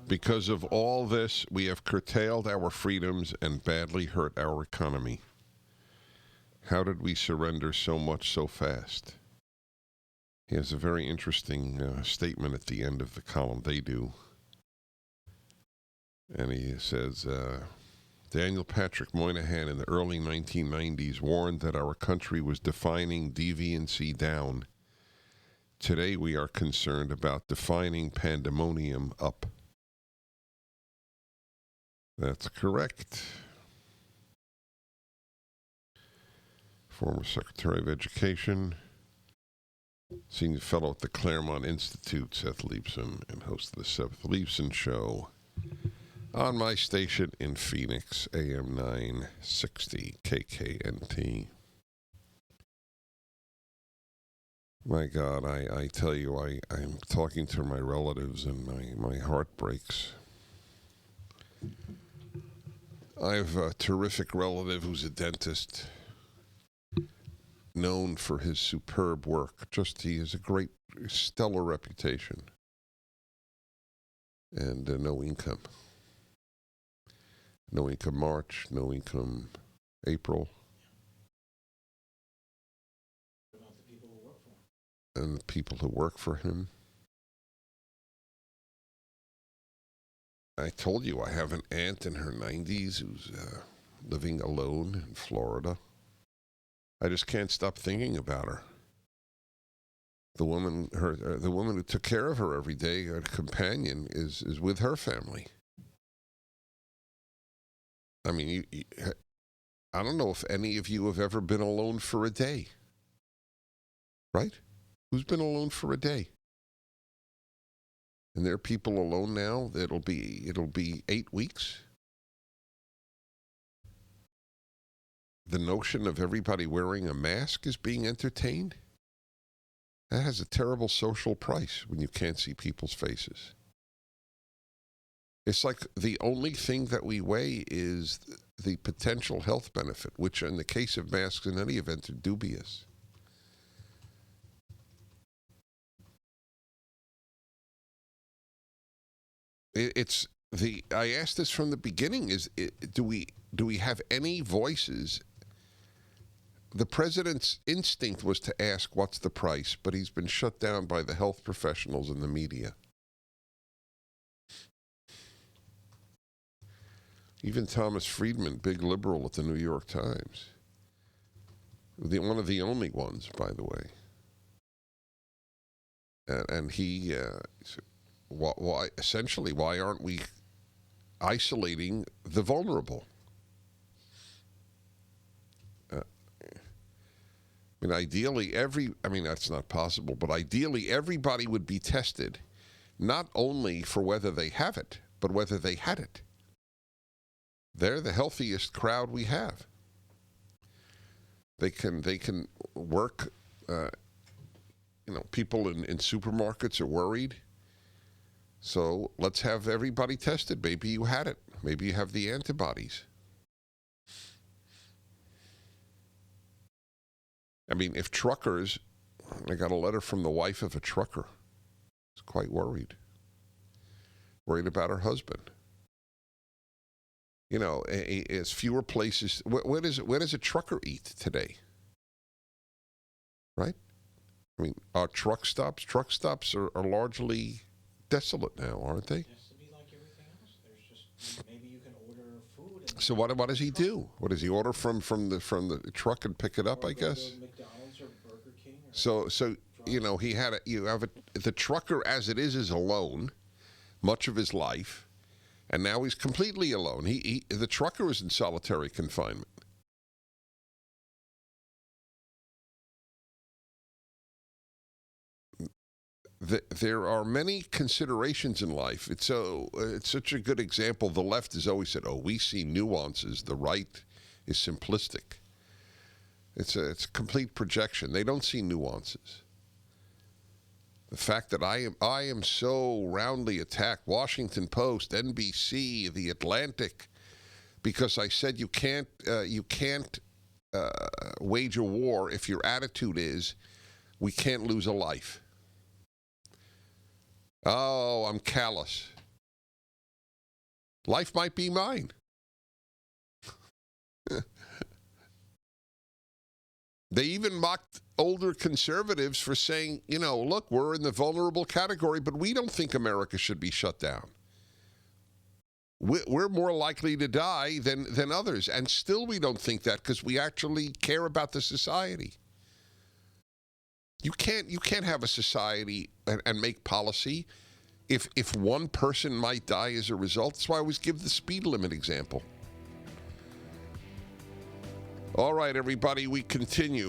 Because of all this, we have curtailed our freedoms and badly hurt our economy. How did we surrender so much so fast? He has a very interesting statement at the end of the column. They do. And he says, Daniel Patrick Moynihan in the early 1990s warned that our country was defining deviancy down. Today we are concerned about defining pandemonium up. That's correct. Former Secretary of Education, Senior Fellow at the Claremont Institute, Seth Leibson, and host of the Seth Leibson Show on my station in Phoenix, AM 960 KKNT. My God, I tell you, I'm talking to my relatives and my heart breaks. I have a terrific relative who's a dentist, known for his superb work. He has a great, stellar reputation. And no income. No income March, no income April. What about the people who work for him? And the people who work for him. I told you I have an aunt in her 90s who's living alone in Florida. I just can't stop thinking about her. The woman who took care of her every day, her companion, is with her family. I mean, I don't know if any of you have ever been alone for a day, right? Who's been alone for a day? And there are people alone now. It'll be 8 weeks. The notion of everybody wearing a mask is being entertained. That has a terrible social price when you can't see people's faces. It's like the only thing that we weigh is the potential health benefit, which in the case of masks in any event are dubious. I asked this from the beginning, do we have any voices? The president's instinct was to ask what's the price, but he's been shut down by the health professionals and the media. Even Thomas Friedman, big liberal at the New York Times, one of the only ones, by the way. And he, why aren't we isolating the vulnerable? Ideally, that's not possible, but ideally everybody would be tested, not only for whether they have it, but whether they had it. They're the healthiest crowd we have. They can work, people in supermarkets are worried. So let's have everybody tested. Maybe you had it. Maybe you have the antibodies. If truckers, I got a letter from the wife of a trucker. She's quite worried about her husband. It's fewer places. Where does a trucker eat today? Right? Our truck stops are largely desolate now, aren't they? It has to be like everything else. There's just, maybe you can order food. So what does he do? What does he order from the truck and pick it up? I guess. McDonald's or Burger King. The trucker as it is alone, much of his life, and now he's completely alone. The trucker is in solitary confinement. There are many considerations in life. It's such a good example. The left has always said, we see nuances. The right is simplistic. It's a complete projection. They don't see nuances. The fact that I am so roundly attacked, Washington Post, NBC, The Atlantic, because I said you can't wage a war if your attitude is we can't lose a life. Oh, I'm callous. Life might be mine. They even mocked older conservatives for saying, look, we're in the vulnerable category, but we don't think America should be shut down. We're more likely to die than others, and still we don't think that because we actually care about the society. You can't have a society and make policy if one person might die as a result. That's why I always give the speed limit example. All right, everybody, we continue.